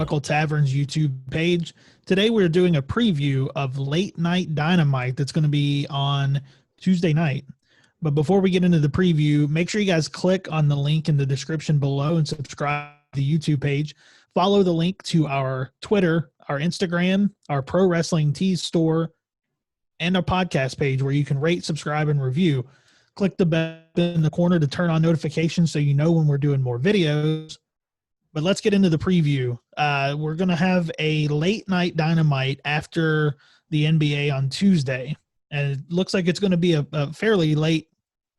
Nautical Tavern's YouTube page. Today we're doing a preview of Late Night Dynamite that's going to be on Tuesday night. But before we get into the preview, make sure you guys click on the link in the description below and subscribe to the YouTube page. Follow the link to our Twitter, our Instagram, our Pro Wrestling Tees store, and our podcast page where you can rate, subscribe, and review. Click the bell in the corner to turn on notifications so you know when we're doing more videos. But let's get into the preview. We're going to have a Late Night Dynamite after the NBA on Tuesday. And it looks like it's going to be a fairly late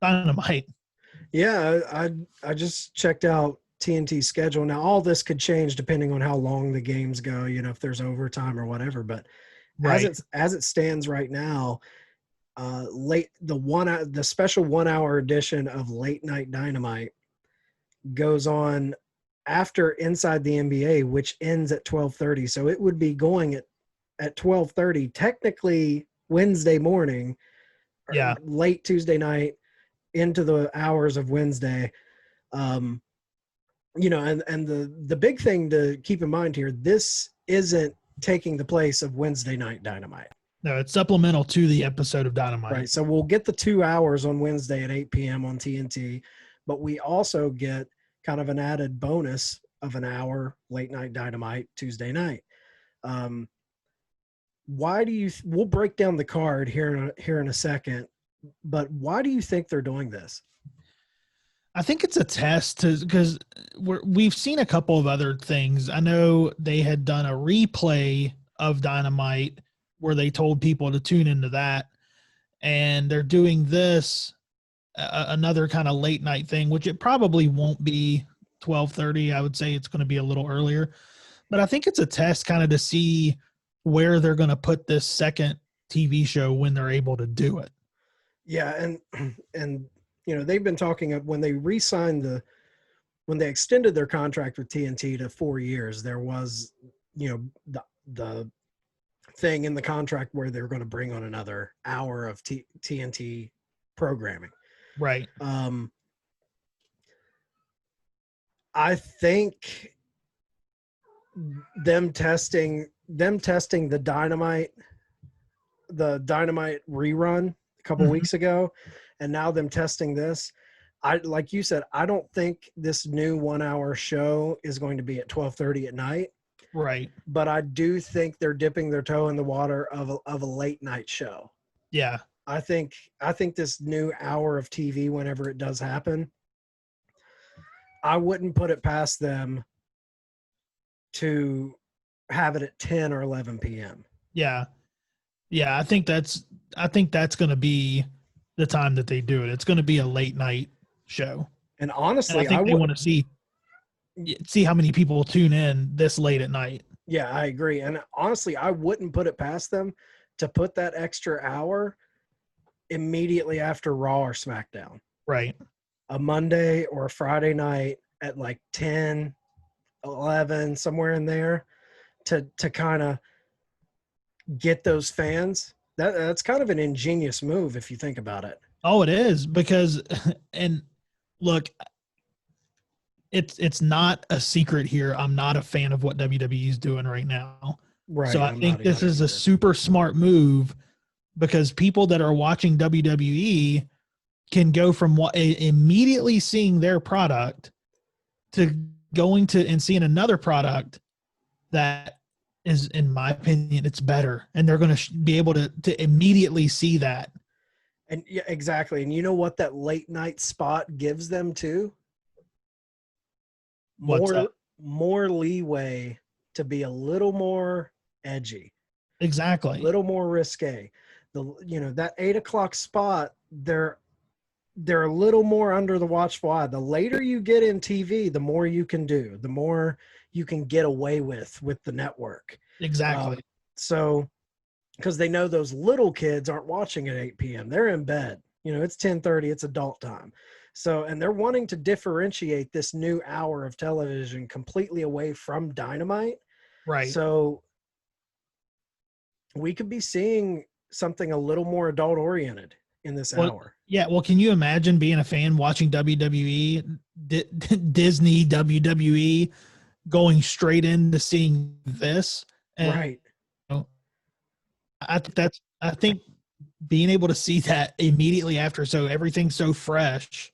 Dynamite. Yeah, I just checked out TNT's schedule. Now, all this could change depending on how long the games go, you know, if there's overtime or whatever. But Right. as it stands right now, the special 1 hour edition of Late Night Dynamite goes on after Inside the NBA, which ends at 12:30. So it would be going at 12:30, technically Wednesday morning, Yeah. late Tuesday night into the hours of Wednesday. You know, and the big thing to keep in mind here, this isn't taking the place of Wednesday Night Dynamite. No, it's supplemental to the episode of Dynamite. Right. So we'll get the 2 hours on Wednesday at 8 p.m. on TNT, but we also get kind of an added bonus of an hour Late Night Dynamite Tuesday night. We'll break down the card here in a second, but why do you think they're doing this? I think it's a test because we've seen a couple of other things. I know they had done a replay of Dynamite where they told people to tune into that, and they're doing this another kind of late night thing, which it probably won't be 12:30. I would say it's going to be a little earlier, but I think it's a test kind of to see where they're going to put this second TV show when they're able to do it. Yeah, and you know, they've been talking when they when they extended their contract with TNT to 4 years, there was, you know, the thing in the contract where they were going to bring on another hour of TNT programming. Right. I think them testing the Dynamite rerun a couple weeks ago, and now them testing this. Like you said, I don't think this new 1 hour show is going to be at 12:30 at night. Right. But I do think they're dipping their toe in the water of a late night show. Yeah. I think this new hour of TV, whenever it does happen, I wouldn't put it past them to have it at 10 or 11 p.m. Yeah. Yeah. I think that's going to be the time that they do it. It's going to be a late night show. And honestly, and I think they want to see how many people tune in this late at night. Yeah, I agree. And honestly, I wouldn't put it past them to put that extra hour immediately after Raw or SmackDown. Right. A Monday or a Friday night at like 10, 11, somewhere in there to kind of get those fans. That's kind of an ingenious move if you think about it. Oh, it is, because, and look, it's not a secret here. I'm not a fan of what WWE is doing right now. Right. So I think this is a super smart move, because people that are watching WWE can go from immediately seeing their product to going to and seeing another product that is, in my opinion, it's better. And they're going to be able to immediately see that. And yeah, exactly. And you know what that late night spot gives them too? More leeway to be a little more edgy. Exactly. A little more risque. That 8 o'clock spot, they're a little more under the watchful eye. The later you get in TV, the more you can do, the more you can get away with the network. Exactly. So, because they know those little kids aren't watching at 8 p.m. They're in bed. It's 10:30. It's adult time. So, and they're wanting to differentiate this new hour of television completely away from Dynamite. Right. So we could be seeing something a little more adult oriented in this hour. Yeah. Well, can you imagine being a fan watching WWE, Disney, WWE, going straight into seeing this. And Right. you know, I think being able to see that immediately after, so everything's so fresh,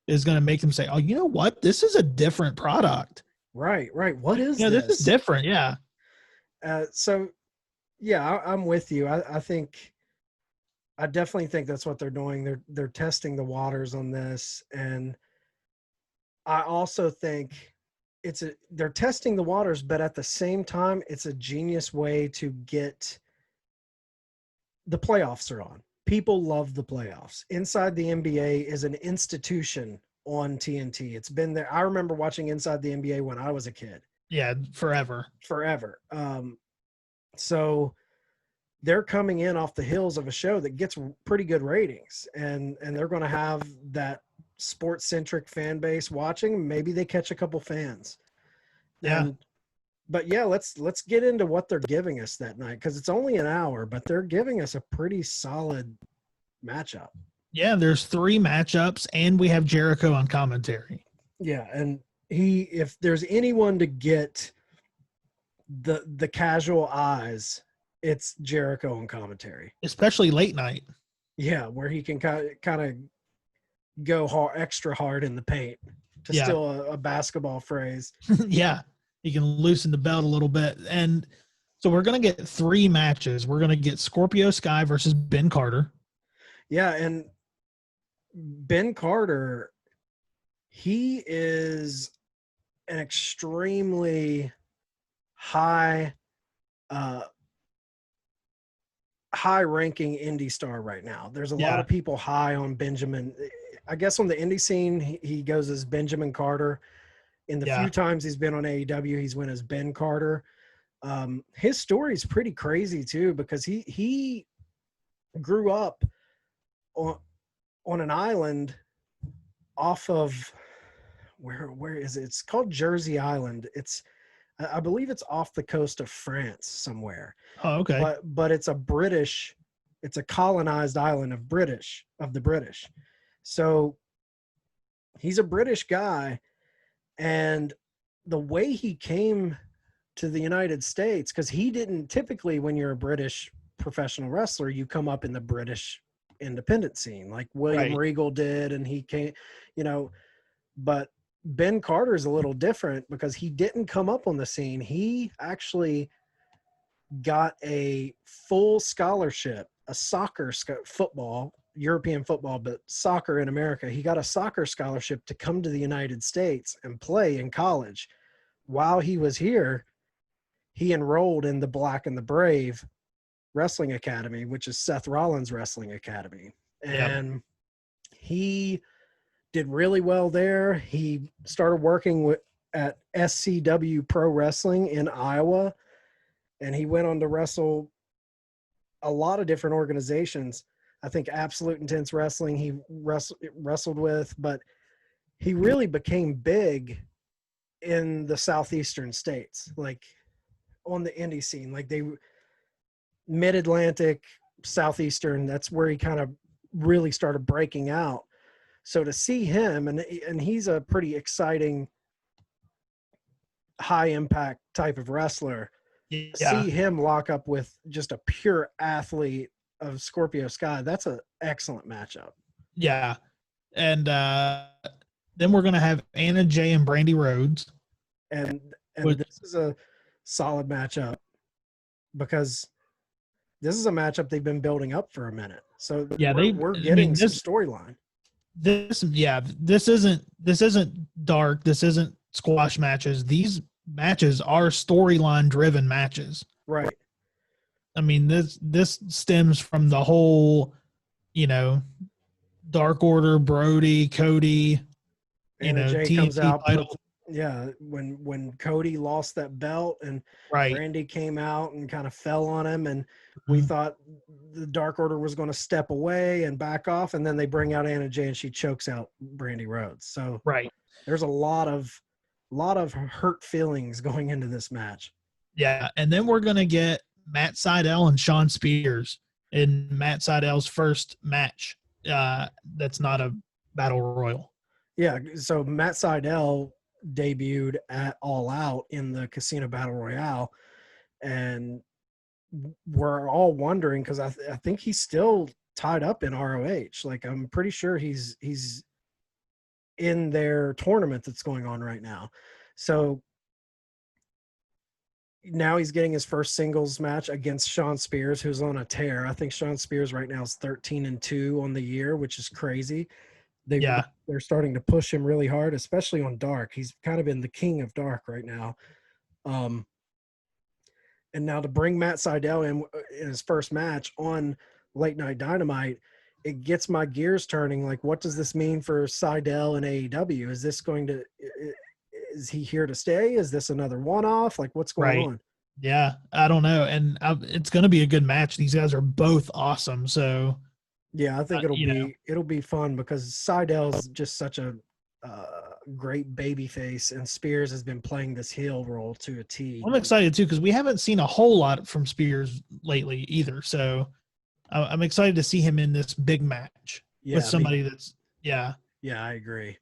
is going to make them say, "Oh, you know what? This is a different product. Right. Right. What is This is this? different." Yeah. So yeah, I'm with you. I definitely think that's what they're doing. They're testing the waters on this, and I also think they're testing the waters, but at the same time, it's a genius way to get the playoffs are on. People love the playoffs. Inside the NBA is an institution on TNT. It's been there. I remember watching Inside the NBA when I was a kid. Yeah. Forever. Forever. So they're coming in off the heels of a show that gets pretty good ratings, and they're going to have that sports centric fan base watching. Maybe they catch a couple fans. Yeah. But yeah, let's get into what they're giving us that night, because it's only an hour, but they're giving us a pretty solid matchup. Yeah. There's 3 matchups, and we have Jericho on commentary. Yeah, and if there's anyone to get the casual eyes, it's Jericho on commentary, Especially late night. yeah, where he can kind of go hard, extra hard in the paint, to steal a basketball phrase. Yeah. He can loosen the belt a little bit. And so we're going to get 3 matches. We're going to get Scorpio Sky versus Ben Carter. Yeah, and Ben Carter, he is an extremely high ranking indie star right now. There's a lot of people high on Benjamin. I guess on the indie scene, he goes as Benjamin Carter. In the few times he's been on AEW, he's went as Ben Carter. His story is pretty crazy too, because he grew up on an island off of where is it? It's called Jersey Island. I believe it's off the coast of France somewhere. Oh, okay. But it's a colonized island of the British. So he's a British guy, and the way he came to the United States, because he didn't typically, when you're a British professional wrestler, you come up in the British independent scene like William Regal did, and he came, but Ben Carter is a little different because he didn't come up on the scene. He actually got a full scholarship, a football, European football, but soccer in America. He got a soccer scholarship to come to the United States and play in college. While he was here, he enrolled in the Black and the Brave Wrestling Academy, which is Seth Rollins' wrestling academy. And he did really well there. He started working at SCW Pro Wrestling in Iowa, and he went on to wrestle a lot of different organizations. I think Absolute Intense Wrestling he wrestled with, but he really became big in the southeastern states, like on the indie scene, like mid-Atlantic, southeastern. That's where he kind of really started breaking out. So to see him, and he's a pretty exciting, high impact type of wrestler. See him lock up with just a pure athlete of Scorpio Sky. That's an excellent matchup. Yeah. And then we're going to have Anna Jay and Brandy Rhodes. And this is a solid matchup because this is a matchup they've been building up for a minute. So we're getting some storyline. This isn't dark. This isn't squash matches. These matches are storyline driven matches. Right. I mean, this stems from the whole, Dark Order, Brody, Cody, Jay TNT comes out. title. When Cody lost that belt and Randy came out and kind of fell on him, and we thought the Dark Order was going to step away and back off, and then they bring out Anna Jay and she chokes out Brandy Rhodes. So there's a lot of hurt feelings going into this match. Yeah, and then we're going to get Matt Sydal and Shawn Spears in Matt Sydal's first match. That's not a battle royal. Yeah, so Matt Sydal, debuted at All Out in the Casino Battle Royale, and we're all wondering because I think he's still tied up in ROH. Like I'm pretty sure he's in their tournament that's going on right now. So now he's getting his first singles match against Shawn Spears, who's on a tear. I think Shawn Spears right now is 13-2 on the year, which is crazy. They're starting to push him really hard, especially on Dark. He's kind of been the king of Dark right now. And now to bring Matt Sydal in his first match on Late Night Dynamite, it gets my gears turning. Like, what does this mean for Sydal and AEW? Is he here to stay? Is this another one-off? Like, what's going on? Yeah, I don't know. And it's going to be a good match. These guys are both awesome. So yeah, I think it'll be fun because Sydal's just such a great baby face, and Spears has been playing this heel role to a T. I'm excited too because we haven't seen a whole lot from Spears lately either. So I'm excited to see him in this big match with somebody that's Yeah, I agree.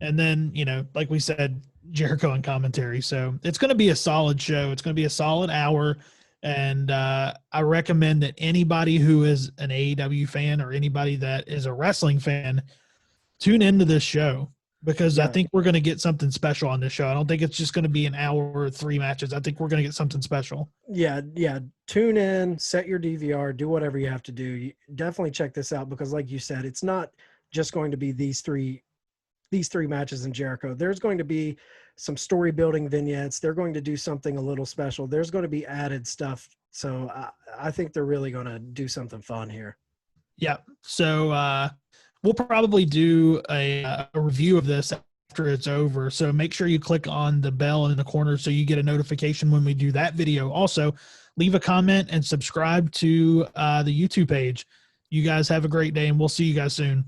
And then, like we said, Jericho and commentary. So it's going to be a solid show. It's going to be a solid hour. And I recommend that anybody who is an AEW fan or anybody that is a wrestling fan tune into this show because I think we're going to get something special on this show. I don't think it's just going to be an hour or 3 matches. I think we're going to get something special. Yeah. Tune in, set your DVR, do whatever you have to do. You definitely check this out because, like you said, it's not just going to be these three matches in Jericho. There's going to be some story building vignettes. They're going to do something a little special. There's going to be added stuff. So I think they're really going to do something fun here. Yeah. So we'll probably do a review of this after it's over. So make sure you click on the bell in the corner so you get a notification when we do that video. Also, leave a comment and subscribe to the YouTube page. You guys have a great day, and we'll see you guys soon.